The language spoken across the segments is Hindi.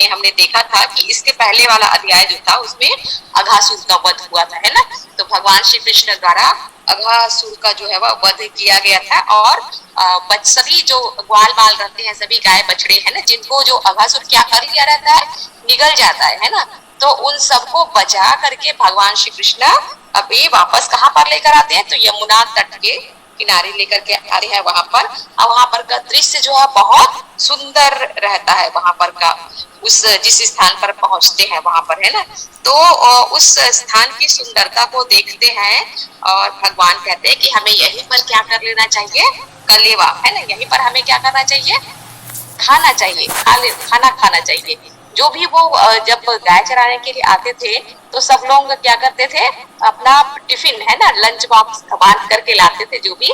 हमने देखा था कि इसके पहले वाला अध्याय जो था उसमें अघासुर का वध हुआ था, है ना। तो भगवान श्री कृष्ण द्वारा अघासुर का जो है वह वध किया गया था, और सभी जो ग्वाल बाल रहते हैं, सभी गाय बछड़े है ना, जिनको जो अघासुर क्या कर लिया रहता है, निगल जाता है ना। तो उन सबको बचा करके भगवान श्री कृष्ण अभी वापस कहाँ पर लेकर आते हैं, तो यमुना तट के किनारे लेकर के आते हैं वहां पर। और वहां पर का दृश्य जो है बहुत सुंदर रहता है वहां पर का, उस जिस स्थान पर पहुंचते हैं वहां पर, है ना। तो उस स्थान की सुंदरता को देखते हैं और भगवान कहते हैं कि हमें यहीं पर क्या कर लेना चाहिए, कलेवा, है ना, यहीं पर हमें क्या करना चाहिए, खाना चाहिए, खाना खाना चाहिए। जो भी वो जब गाय चराने के लिए आते थे तो सब लोग क्या करते थे, अपना टिफिन, है ना, लंच बॉक्स बांध करके लाते थे जो भी,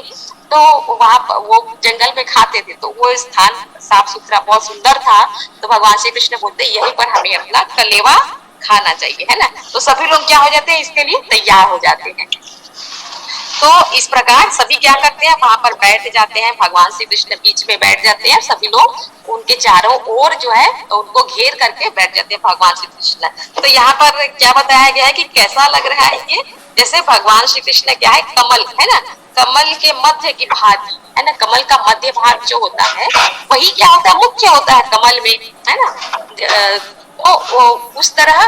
तो वहां वो जंगल में खाते थे। तो वो स्थान साफ सुथरा बहुत सुंदर था। तो भगवान श्री कृष्ण बोलते यहीं पर हमें अपना कलेवा खाना चाहिए, है ना। तो सभी लोग क्या हो जाते हैं, इसके लिए तैयार हो जाते हैं। तो इस प्रकार सभी क्या करते हैं, वहां पर बैठ जाते हैं, भगवान श्री कृष्ण बीच में बैठ जाते हैं, सभी लोग उनके चारों ओर जो है उनको घेर करके बैठ जाते हैं भगवान श्री कृष्ण। तो यहाँ पर क्या बताया गया है कि कैसा लग रहा है ये, जैसे भगवान श्री कृष्ण क्या है, कमल, है ना, कमल के मध्य की भाग, है ना, कमल का मध्य भाग जो होता है वही क्या होता है, मुख्य होता है कमल में, है ना। वो उस तरह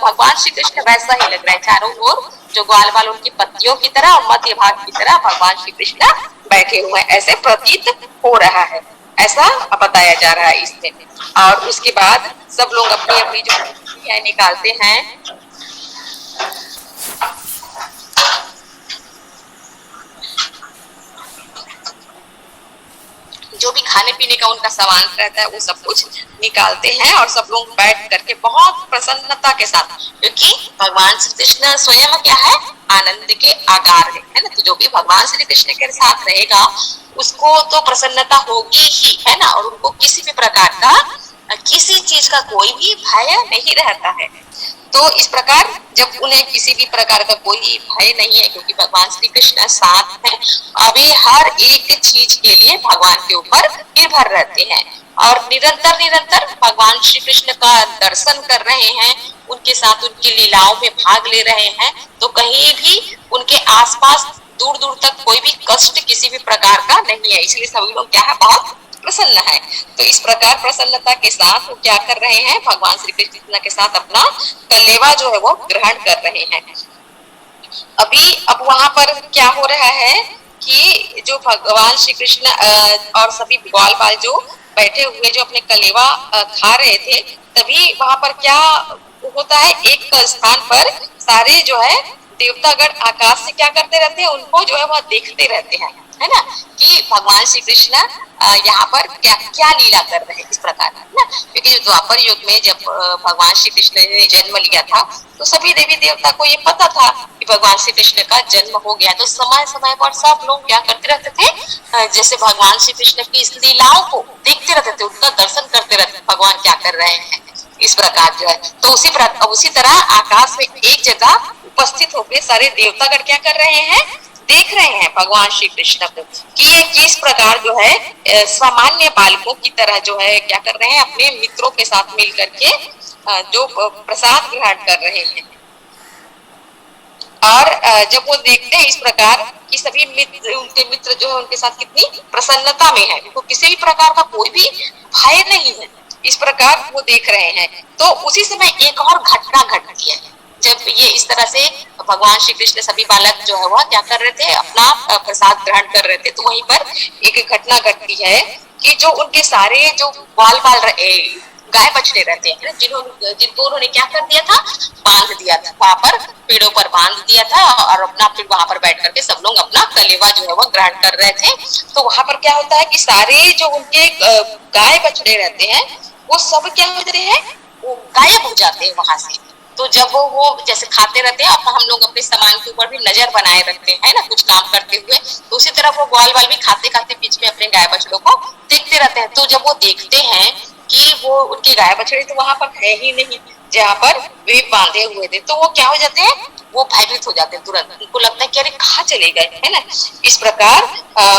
भगवान श्री कृष्ण वैसा ही लग रहा है, चारों ओर जो ग्वाल बाल उनकी पत्तियों की तरह और मध्य भाग की तरह भगवान श्री कृष्ण बैठे हुए हैं, ऐसे प्रतीत हो रहा है, ऐसा बताया जा रहा है इसमें। और उसके बाद सब लोग अपनी अपनी जो निकालते हैं, जो भी खाने पीने का उनका सामान रहता है वो सब कुछ निकालते हैं, और सब लोग बैठ करके बहुत प्रसन्नता के साथ, क्योंकि भगवान श्री कृष्ण स्वयं क्या है, आनंद के आकार है ना। तो जो भी भगवान श्री कृष्ण के साथ रहेगा उसको तो प्रसन्नता होगी ही, है ना, और उनको किसी भी प्रकार का, किसी चीज का कोई भी भय नहीं रहता है। तो इस प्रकार जब उन्हें किसी भी प्रकार का कोई भय नहीं है, क्योंकि भगवान श्री कृष्ण साथ हैं, अभी हर एक चीज के लिए भगवान के ऊपर निर्भर रहते हैं, और निरंतर निरंतर भगवान श्री कृष्ण का दर्शन कर रहे हैं, उनके साथ उनकी लीलाओं में भाग ले रहे हैं। तो कहीं भी उनके आसपास दूर दूर तक कोई भी कष्ट किसी भी प्रकार का नहीं है, इसलिए सभी लोग क्या है, बहुत प्रसन्न है। तो इस प्रकार प्रसन्नता के साथ वो क्या कर रहे हैं, भगवान श्री कृष्ण के साथ अपना कलेवा जो है वो ग्रहण कर रहे हैं। अभी अब वहां पर क्या हो रहा है कि जो भगवान श्री कृष्ण और सभी ग्वाल बाल जो बैठे हुए जो अपने कलेवा खा रहे थे, तभी वहां पर क्या होता है, एक स्थान पर सारे जो है देवतागण आकाश से क्या करते रहते हैं, उनको जो है वह देखते रहते हैं, है ना, कि भगवान श्री कृष्ण यहाँ पर क्या क्या लीला कर रहे हैं, इस प्रकार, है ना। क्योंकि द्वापर युग में जब भगवान श्री कृष्ण ने जन्म लिया था तो सभी देवी देवता को ये पता था कि भगवान श्री कृष्ण का जन्म हो गया। तो समय समय पर सब लोग क्या करते रहते थे, जैसे भगवान श्री कृष्ण की इस लीलाओं को देखते रहते थे, उनका दर्शन करते रहते थे, भगवान क्या कर रहे हैं, इस प्रकार जो है। तो उसी तरह आकाश में एक जगह उपस्थित होकर सारे देवतागण क्या कर रहे हैं, देख रहे हैं भगवान श्री कृष्ण को, कि ये किस प्रकार जो है सामान्य बालकों की तरह जो है क्या कर रहे हैं, अपने मित्रों के साथ मिल करके जो प्रसाद ग्रहण कर रहे हैं। और जब वो देखते हैं इस प्रकार कि सभी मित्र, उनके मित्र जो है उनके साथ कितनी प्रसन्नता में है, उनको किसी भी प्रकार का कोई भी भय नहीं है, इस प्रकार वो देख रहे हैं। तो उसी समय एक और घटना घटती है। जब ये इस तरह से भगवान श्री कृष्ण सभी बालक जो है वह क्या कर रहे थे, अपना प्रसाद ग्रहण कर रहे थे, तो वहीं पर एक घटना घटती है कि जो उनके सारे जो बाल बाल गाय बछड़े रहते हैं, जिनको उन्होंने क्या कर दिया था, बांध दिया था, वहां पर पेड़ों पर बांध दिया था, और अपना फिर वहां पर बैठ करके सब लोग अपना कलेवा जो है वो ग्रहण कर रहे थे। तो वहां पर क्या होता है कि सारे जो उनके गाय बछड़े रहते हैं वो सब क्या होते हैं, वो गायब हो जाते हैं वहां से। तो जब वो जैसे खाते रहते हैं, हम लोग अपने सामान के ऊपर भी नजर बनाए रखते हैं ना, कुछ काम करते हुए, तो उसी तरह वो ग्वाल बाल भी खाते खाते बीच में अपने गाय बछड़ों को देखते रहते हैं। तो जब वो देखते हैं कि वो उनकी गाय बछड़े तो वहां पर है ही नहीं जहाँ पर वे बांधे हुए थे, तो वो क्या हो जाते हैं, वो भयभीत हो जाते हैं तुरंत, उनको लगता है कि अरे कहाँ चले गए, है ना। इस प्रकार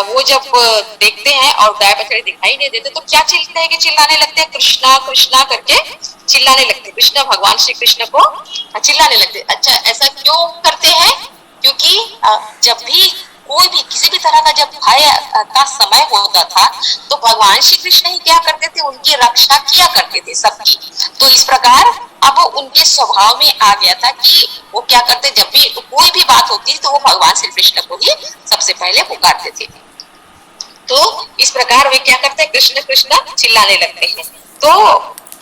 वो जब देखते हैं और गाय बछड़े दिखाई नहीं देते तो क्या चिल्लाते हैं कि चिल्लाने लगते हैं, कृष्णा कृष्णा करके चिल्लाने लगते हैं, कृष्ण भगवान श्री कृष्ण को चिल्लाने लगते हैं। अच्छा, ऐसा क्यों करते हैं? क्योंकि जब भी कोई भी किसी भी तरह का जब भय का समय होता था तो भगवान श्री कृष्ण ही क्या करते थे, उनकी रक्षा किया करते थे सबकी। तो इस प्रकार अब उनके स्वभाव में आ गया था कि वो क्या करते, जब भी कोई भी बात होती तो वो भगवान श्री कृष्ण को ही सबसे पहले पुकारते थे। तो इस प्रकार वे क्या करते हैं, कृष्ण कृष्ण चिल्लाने लगते हैं। तो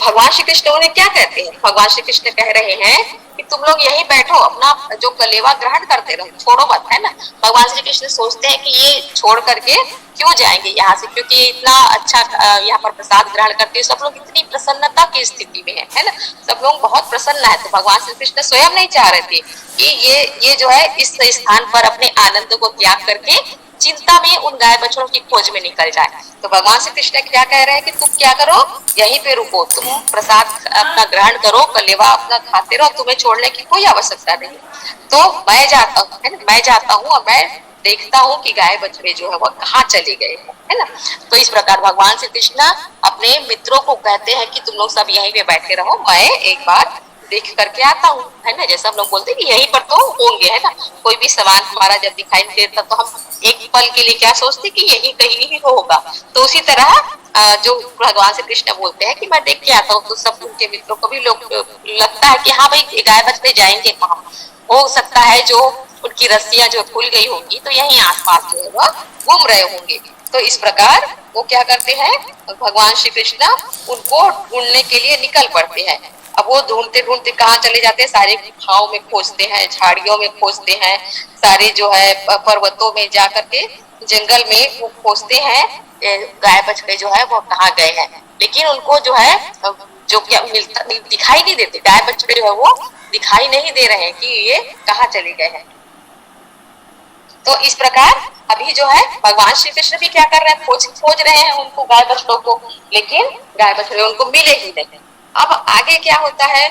भगवान श्री कृष्ण उन्हें क्या कहते हैं, भगवान श्री कृष्ण कह रहे हैं कि तुम लोग यहीं बैठो, अपना जो कलेवा ग्रहण करते रहो, छोड़ो मत, है ना। भगवान श्री कृष्ण सोचते हैं कि ये छोड़ करके क्यों जाएंगे यहाँ से, क्योंकि इतना अच्छा यहाँ पर प्रसाद ग्रहण करते हैं, सब लोग इतनी प्रसन्नता की स्थिति में है ना, सब लोग बहुत प्रसन्न है। तो भगवान श्री कृष्ण स्वयं नहीं चाह रहे थे कि ये जो है इस स्थान पर अपने आनंद को त्याग करके चिंता में उन गाय बछड़ों की खोज में निकल जाए। तो भगवान श्री कृष्ण क्या कह रहे हैं कि तुम क्या करो, यहीं पे रुको, तुम प्रसाद अपना ग्रहण करो, कलेवा अपना खाते रहो, तुम्हें छोड़ने की कोई आवश्यकता नहीं। तो मैं जाता हूँ, है ना, मैं जाता हूँ और मैं देखता हूँ कि गाय बछड़े जो है वो कहाँ चले गए हैं, है ना। तो इस प्रकार भगवान श्री कृष्ण अपने मित्रों को कहते हैं कि तुम लोग सब यहीं पे बैठे रहो, मैं एक बार देख करके आता हूँ, है ना। जैसा हम लोग बोलते हैं कि यहीं पर तो होंगे, है ना, कोई भी सामान हमारा जब दिखाई नहीं देता तो हम एक पल के लिए क्या सोचते कि यही कहीं ही होगा। तो उसी तरह जो भगवान श्री कृष्ण बोलते हैं कि मैं देख के आता हूँ, तो सब उनके मित्रों को भी लोग लगता है कि हाँ भाई गाय बछड़े जाएंगे कहाँ, हो सकता है जो उनकी रस्सियां जो खुल गई होंगी तो यही आसपास जो है वो घूम रहे होंगे। तो इस प्रकार वो क्या करते हैं, भगवान श्री कृष्ण उनको ढूंढने के लिए निकल पड़ते हैं। अब वो ढूंढते ढूंढते कहाँ चले जाते हैं, सारे गुफाओं में खोजते हैं, झाड़ियों में खोजते हैं, सारे जो है पर्वतों में जा करके जंगल में वो खोजते हैं गाय बछड़े जो है वो कहाँ गए हैं। लेकिन उनको जो है जो क्या मिलता दिखाई नहीं देते, गाय बछड़े जो है वो दिखाई नहीं दे रहे हैं कि ये कहाँ चले गए हैं। तो इस प्रकार अभी जो है भगवान श्री कृष्ण भी क्या कर रहे हैं, खोज रहे हैं उनको, गाय बछड़ों को, लेकिन गाय बछड़े उनको मिले ही नहीं। अब आगे क्या होता है,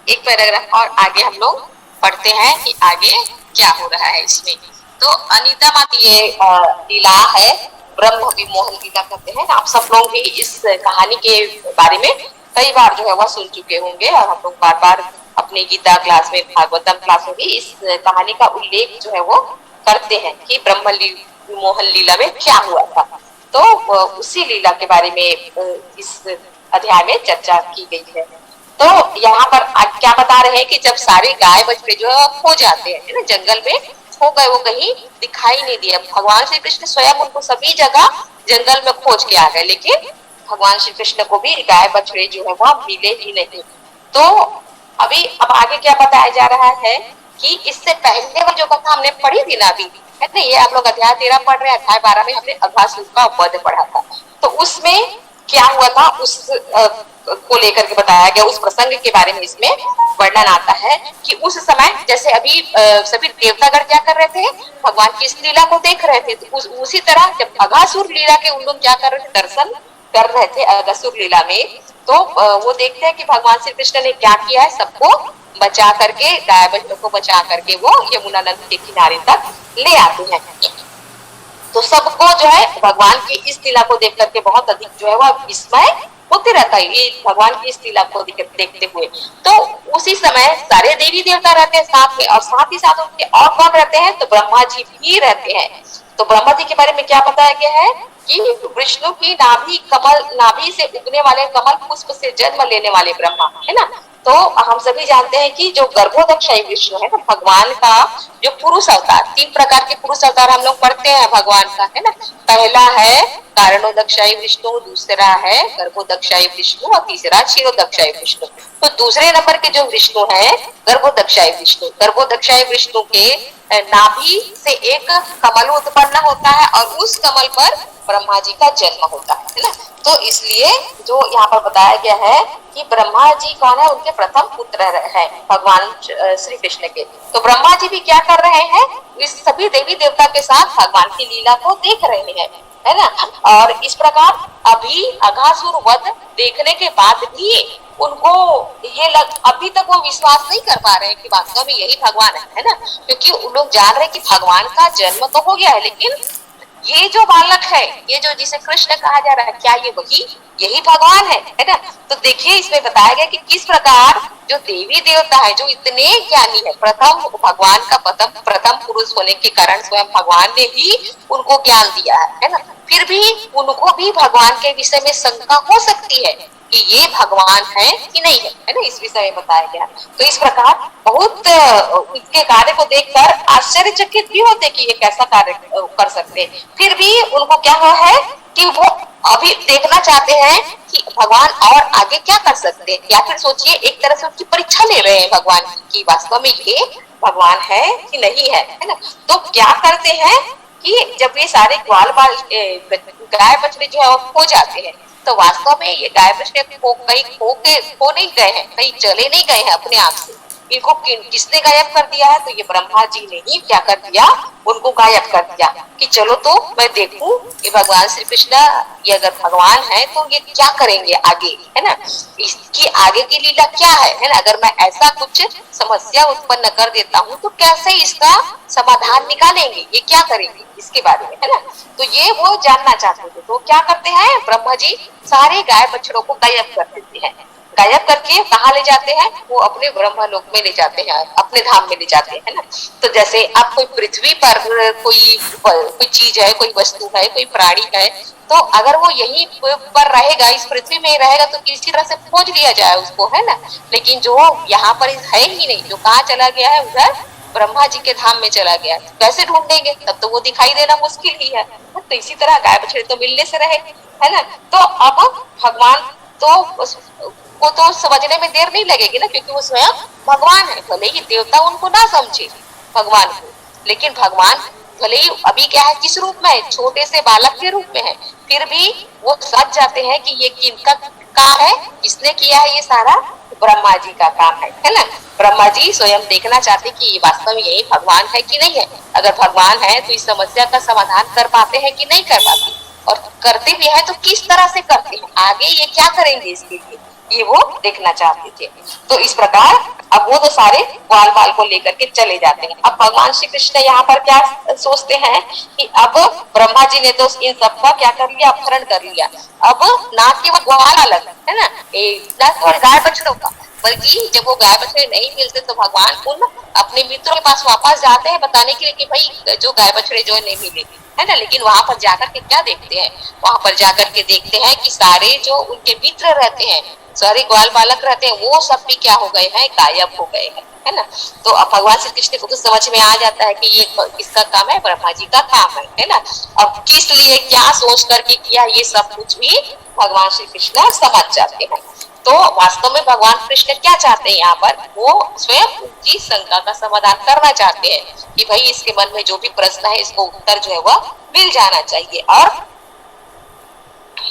एक पैराग्राफ और आगे हम लोग पढ़ते हैं कि आगे क्या हो रहा है इसमें। तो अनीता माती ये लीला है, ब्रह्म विमोहन लीला कहते हैं। आप सब लोग भी इस कहानी के बारे में कई बार जो है वह सुन चुके होंगे और हम लोग बार बार अपने गीता क्लास में, भागवतम क्लास में भी इस कहानी का उल्लेख जो है वो करते हैं कि ब्रह्म विमोहन लीला में क्या हुआ था। तो उसी लीला के बारे में इस अध्याय में चर्चा की गई है। तो यहाँ पर क्या बता रहे हैं कि जब सारे गाय बछड़े जो है खो जाते हैं, है ना, जंगल में खो गए, वो कहीं दिखाई नहीं दिया। भगवान श्री कृष्ण स्वयं उनको सभी जगह जंगल में खोज के आ गए, लेकिन भगवान श्री कृष्ण को भी गाय बछड़े जो है वह मिले ही नहीं। तो अभी अब आगे क्या बताया जा रहा है कि इससे पहले वो जो कथा हमने पढ़ी थी ना अभी, है ना, ये आप लोग अध्याय 13 पढ़ रहे हैं, अध्याय 12 में हमने अघासुर का वध पढ़ा था। तो उसमें क्या हुआ था उस को लेकर के बताया गया, उस प्रसंग के बारे में इसमें वर्णन आता है कि उस समय जैसे अभी सभी देवतागण क्या कर रहे थे, भगवान की इस लीला को देख रहे थे। तो उसी तरह जब अघासुर लीला के उन लोग क्या कर रहे थे, दर्शन कर रहे थे अघासुर लीला में, तो वो देखते हैं कि भगवान श्री कृष्ण ने क्या किया है, सबको बचा करके, गाय बछड़ों को बचा करके वो यमुना नदी के किनारे तक ले आते हैं। तो सबको जो है भगवान की इस लीला को देख करके बहुत अधिक जो है वह विस्मय होते रहता है ये भगवान की इस लीला को देखते हुए। तो उसी समय सारे देवी देवता रहते हैं साथ में, और साथ ही साथ उनके और कौन रहते हैं, तो ब्रह्मा जी भी रहते हैं। तो ब्रह्मा जी के बारे में क्या बताया गया है कि विष्णु की नाभि से उगने वाले कमल पुष्प से जन्म लेने वाले ब्रह्मा, है ना। तो हम सभी जानते हैं कि जो गर्भोदक्षाई विष्णु है ना, भगवान का जो पुरुष अवतार, 3 प्रकार के पुरुष अवतार हम लोग पढ़ते हैं भगवान का, है ना। पहला है कारणोदक्षाई विष्णु, दूसरा है गर्भोदक्षाई विष्णु और तीसरा क्षीरोदक्षाई विष्णु। तो दूसरे नंबर के जो विष्णु है गर्भोदक्षाई विष्णु, गर्भोदक्षाई विष्णु के नाभि से एक कमल उत्पन्न होता है और उस कमल पर ब्रह्मा जी का जन्म होता है ना। तो इसलिए जो यहाँ पर बताया गया है कि ब्रह्मा जी कौन है, उनके प्रथम पुत्र है भगवान श्री कृष्ण के। तो ब्रह्मा जी भी क्या कर रहे हैं, इस सभी देवी देवता के साथ भगवान की लीला को देख रहे हैं, है ना। और इस प्रकार अभी अघासुर वध देखने के बाद भी उनको अभी तक वो विश्वास नहीं कर पा रहे हैं कि वास्तव में यही भगवान है ना, क्योंकि उन लोग जान रहे हैं कि भगवान का जन्म तो हो गया है, लेकिन ये जो बालक है, ये जो जिसे कृष्ण कहा जा रहा है, क्या ये वही यही भगवान है ना। तो देखिए इसमें बताया गया कि किस प्रकार जो देवी देवता है, जो इतने ज्ञानी है, प्रथम भगवान का प्रथम पुरुष होने के कारण स्वयं भगवान ने भी उनको ज्ञान दिया है ना, फिर भी उनको भी भगवान के विषय में शंका हो सकती है कि ये भगवान है कि नहीं है ना, इस विषय में बताया गया। तो इस प्रकार बहुत इसके कार्य को देखकर आश्चर्यचकित भी होते कि ये कैसा कार्य कर सकते हैं, फिर भी उनको क्या हुआ है कि वो अभी देखना चाहते हैं कि भगवान और आगे क्या कर सकते हैं, या फिर सोचिए एक तरह से उनकी परीक्षा ले रहे हैं भगवान की वास्तव में ये भगवान है कि नहीं है ना। तो क्या करते हैं कि जब ये सारे ग्वाल बाल गाय बछड़े जो है वो खो जाते हैं, तो वास्तव में ये गाय बछड़े कहीं खो नहीं गए हैं, कहीं चले नहीं गए हैं अपने आप से, इनको किसने गायब कर दिया है, तो ये ब्रह्मा जी ने ही क्या कर दिया, उनको गायब कर दिया कि चलो तो मैं देखूं कि भगवान श्री कृष्ण ये अगर भगवान है तो ये क्या करेंगे आगे, है ना, इसकी आगे की लीला क्या है ना। अगर मैं ऐसा कुछ समस्या उत्पन्न कर देता हूँ तो कैसे इसका समाधान निकालेंगे, ये क्या करेंगे इसके बारे में, है ना। तो ये वो जानना चाहते थे, तो क्या करते हैं ब्रह्मा जी, सारे गाय बछड़ों को गायब कर देते हैं, गायब करके कहाँ ले जाते हैं, वो अपने ब्रह्मलोक में ले जाते हैं, अपने धाम में ले जाते हैं ना। तो जैसे अब कोई पृथ्वी पर कोई चीज है, कोई वस्तु है, कोई प्राणी है, तो अगर वो यहीं पर रहेगा, इस पृथ्वी में रहेगा, तो किसी तरह से खोज लिया जाए उसको, है ना। लेकिन जो यहाँ पर है ही नहीं, जो कहाँ चला गया है, उधर ब्रह्मा जी के धाम में चला गया, कैसे ढूंढेंगे, तब तो वो दिखाई देना मुश्किल ही है। तो इसी तरह गाय बछड़े तो मिलने से रहे, है ना। तो अब भगवान को तो समझने में देर नहीं लगेगी ना, क्योंकि वो स्वयं भगवान है, भले ही देवता उनको ना समझे भगवान को, लेकिन भगवान भले ही अभी क्या है, किस रूप में है, छोटे से बालक के रूप में है, फिर भी वो समझ जाते हैं कि ये किनका काम है, किसने किया है ये सारा, ब्रह्मा जी का काम है ना। ब्रह्मा जी स्वयं देखना चाहते कि ये वास्तव में यही भगवान है कि नहीं है, अगर भगवान है तो इस समस्या का समाधान कर पाते हैं कि नहीं कर पाते, और करते भी है तो किस तरह से करते हैं, आगे ये क्या करेंगे इसके लिए, ये वो देखना चाहते थे। तो इस प्रकार अब वो तो सारे ग्वाल बाल को लेकर के चले जाते हैं। अब भगवान श्री कृष्ण यहाँ पर क्या सोचते हैं कि अब ब्रह्मा जी ने तो इन सबका क्या कर लिया, अपहरण कर लिया, अब ना केवल ग्वाल अलग है ना, ना केवल गाय बछड़ों का, बल्कि जब वो गाय बछड़े नहीं मिलते तो भगवान उन अपने मित्रों के पास वापस जाते हैं बताने के लिए कि भाई जो गाय बछड़े जो नहीं मिले, है ना। लेकिन वहां पर जाकर के क्या देखते हैं, वहां पर जाकर के देखते हैं कि सारे जो उनके मित्र रहते हैं, सारे ग्वाल बालक रहते हैं, वो सब भी क्या हो गए हैं, गायब हो गए हैं, है ना। तो अब भगवान श्री कृष्ण को तो समझ में आ जाता है कि ये किसका काम है, ब्रह्मा जी का काम है ना। अब किस लिए क्या सोच करके किया, ये सब कुछ भी भगवान श्री कृष्ण समझ जाते हैं। तो वास्तव में भगवान कृष्ण क्या चाहते हैं यहाँ पर, वो स्वयं उनकी शंका का समाधान करना चाहते हैं कि भाई इसके मन में जो भी प्रश्न है इसको उत्तर जो है वह मिल जाना चाहिए, और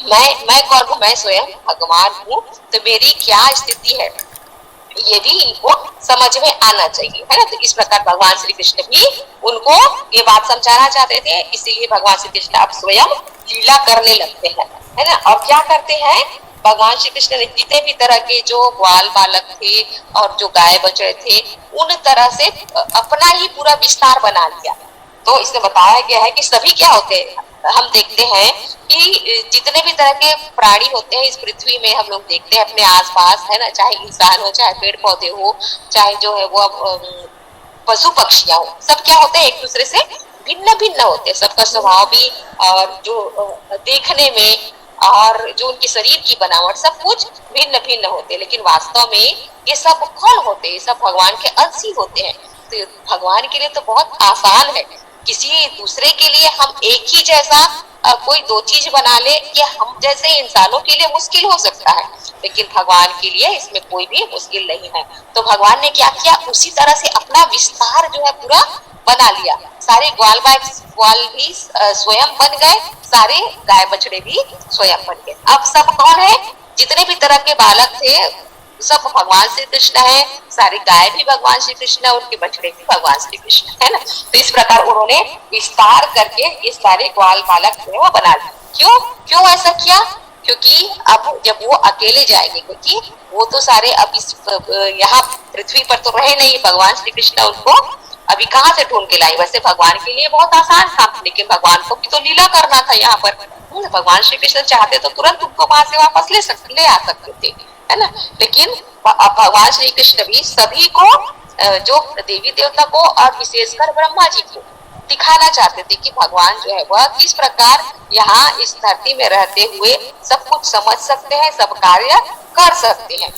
मैं कौन हूँ, मैं स्वयं भगवान हूँ, तो मेरी क्या स्थिति है ये भी इनको समझ में आना चाहिए, है ना। तो इस प्रकार भगवान श्री कृष्ण भी उनको ये बात समझाना चाहते थे, इसीलिए भगवान श्री कृष्ण अब स्वयं लीला करने लगते हैं, है ना। और क्या करते हैं भगवान श्री कृष्ण ने, जितने भी तरह के जो ग्वाल बालक थे और जो गाय बछड़े थे, उन तरह से अपना ही पूरा विस्तार बना लिया। तो इसमें बताया गया है कि सभी क्या होते हैं, हम देखते हैं कि जितने भी तरह के प्राणी होते हैं इस पृथ्वी में, हम लोग देखते हैं अपने आसपास, है ना, चाहे इंसान हो, चाहे पेड़ पौधे हो, चाहे जो है वो पशु पक्षियां हो, सब क्या होते हैं एक दूसरे से भिन्न भिन्न होते हैं, सबका स्वभाव भी और जो देखने में और जो उनके शरीर की बनावट सब कुछ भिन्न भिन्न होते हैं, लेकिन वास्तव में ये सब कौन होते हैं, ये सब भगवान के अंश ही होते हैं। तो भगवान के लिए तो बहुत आसान है, किसी दूसरे के लिए हम एक ही जैसा कोई दो चीज बना ले, ये हम जैसे इंसानों के लिए मुश्किल हो सकता है, लेकिन भगवान के लिए इसमें कोई भी मुश्किल नहीं है। तो भगवान ने क्या किया, उसी तरह से अपना विस्तार जो है पूरा बना लिया, सारे ग्वाल भी स्वयं बन गए, सारे गाय बछड़े भी स्वयं बन गए। अब सब कौन है, जितने भी तरह के बालक थे सब भगवान श्री कृष्ण है, सारी गाय भी भगवान श्री कृष्ण है, उनके बछड़े भी भगवान श्री कृष्ण है ना। तो इस प्रकार उन्होंने विस्तार करके ये सारे ग्वाल बालक जो है वो बना लिए। क्यों ऐसा किया, क्योंकि अब जब वो अकेले जाएंगे, क्योंकि वो तो सारे अब इस यहाँ पृथ्वी पर तो रहे नहीं, भगवान श्री कृष्ण उनको अभी कहाँ से ढूंढ के लाई। वैसे भगवान के लिए बहुत आसान था, लेकिन भगवान को भी तो लीला करना था यहाँ पर। भगवान श्री कृष्ण चाहते तो तुरंत उनको वहां से वापस ले आ सकते थे, है ना। लेकिन भगवान श्री कृष्ण भी सभी को, जो देवी देवता को और विशेषकर ब्रह्मा जी को दिखाना चाहते थे कि भगवान जो है वह किस प्रकार यहाँ इस धरती में रहते हुए सब कुछ समझ सकते हैं, सब कार्य कर सकते हैं।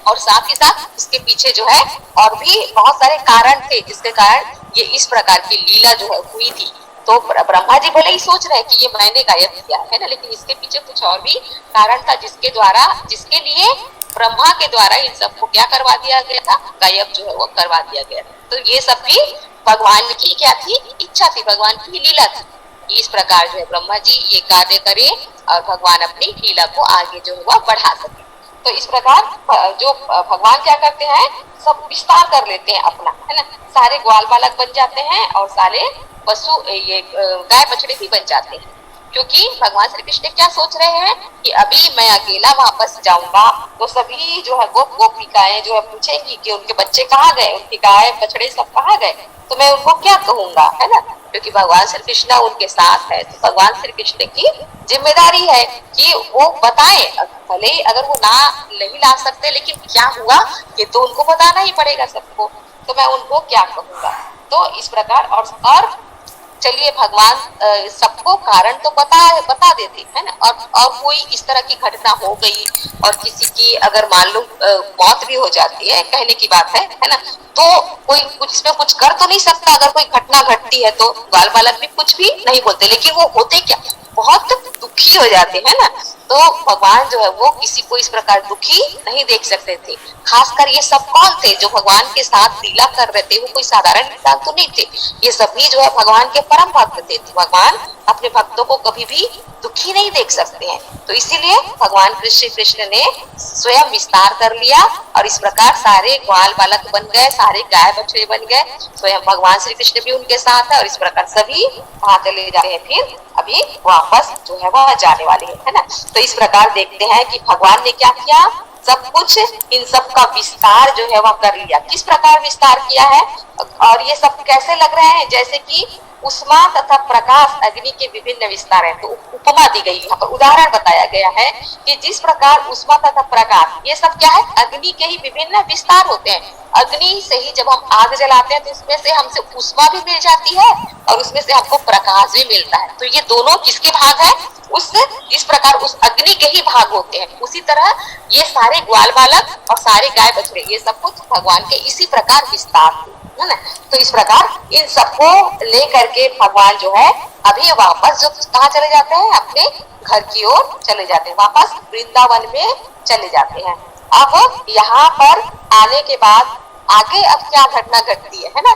और साथ ही साथ इसके पीछे जो है और भी बहुत सारे कारण थे जिसके कारण ये इस प्रकार की लीला जो है हुई थी। तो ब्रह्मा जी भले ही सोच रहे हैं कि ये मैंने गायब किया है ना, लेकिन इसके पीछे कुछ और भी कारण था जिसके लिए ब्रह्मा के द्वारा इन सबको क्या करवा दिया गया था, गायब जो है वो करवा दिया गया था। तो ये सब भी भगवान की क्या थी, इच्छा थी, भगवान की लीला थी। इस प्रकार जो है ब्रह्मा जी ये कार्य करे और भगवान अपनी लीला को आगे जो है वह बढ़ा सके। तो इस प्रकार जो भगवान क्या करते हैं, सब विस्तार कर लेते हैं अपना, है ना। सारे ग्वाल बालक बन जाते हैं और सारे पशु ये गाय बछड़े भी बन जाते हैं। क्योंकि भगवान श्री कृष्ण क्या सोच रहे हैं कि अभी मैं अकेला वापस जाऊंगा तो सभी जो है गोपिकाएं जो है पूछेंगी कि उनके बच्चे कहाँ गए, उनकी गाय बछड़े सब कहाँ गए, तो मैं उनको क्या कहूंगा, है ना। क्योंकि भगवान श्री कृष्ण उनके साथ है, तो भगवान श्री कृष्ण की जिम्मेदारी है कि वो बताएं। भले ही अगर वो ना नहीं ला सकते, लेकिन क्या हुआ ये तो उनको बताना ही पड़ेगा सबको, तो मैं उनको क्या कहूंगा। तो इस प्रकार और चलिए भगवान सबको कारण तो बता देते है ना। और कोई इस तरह की घटना हो गई और किसी की अगर मान लो मौत भी हो जाती है, कहने की बात है ना, तो कोई कुछ इसमें कुछ कर तो नहीं सकता। अगर कोई घटना घटती है तो बाल बालक भी कुछ भी नहीं बोलते, लेकिन वो होते क्या, बहुत दुखी हो जाते हैं ना। तो भगवान जो है वो किसी को इस प्रकार दुखी नहीं देख सकते थे। खासकर ये सब कौन थे जो भगवान के साथ लीला कर रहे थे, वो कोई साधारण इंसान तो नहीं थे। ये सभी जो है भगवान के परम भक्त थे। तो भगवान अपने भक्तों को कभी भी दुखी नहीं देख सकते हैं। तो इसीलिए भगवान कृष्ण ने स्वयं विस्तार कर लिया और इस प्रकार सारे ग्वाल बालक बन गए, सारे गाय बछड़े बन गए। स्वयं भगवान श्री कृष्ण भी उनके साथ है और इस प्रकार सभी वहां चले जाते हैं, फिर अभी वापस जो है वह जाने वाले हैं, है ना। तो इस प्रकार देखते हैं कि भगवान ने क्या किया, सब कुछ इन सब का विस्तार जो है वह कर लिया। किस प्रकार विस्तार किया है और ये सब कैसे लग रहे हैं, जैसे कि उष्मा तथा प्रकाश अग्नि के विभिन्न विस्तार है। तो उपमा दी गई, यहाँ पर उदाहरण बताया गया है कि जिस प्रकार उष्मा तथा प्रकाश ये सब क्या है, अग्नि के ही विभिन्न विस्तार होते हैं। अग्नि से ही जब हम आग जलाते हैं तो इसमें से हमसे उष्मा भी मिल जाती है और उसमें से हमको प्रकाश भी मिलता है। तो ये दोनों किसके भाग है, उस इस प्रकार उस अग्नि के ही भाग होते हैं। उसी तरह ये सारे ग्वाल बालक और सारे गाय बछड़े ये सब कुछ भगवान के इसी प्रकार विस्तार है ना। तो इस प्रकार इन सबको लेकर के भगवान जो है अभी वापस जो कहाँ चले जाते हैं, अपने घर की ओर चले जाते हैं, वापस वृंदावन में चले जाते हैं। अब यहाँ पर आने के बाद आगे अब क्या घटना घटती है ना।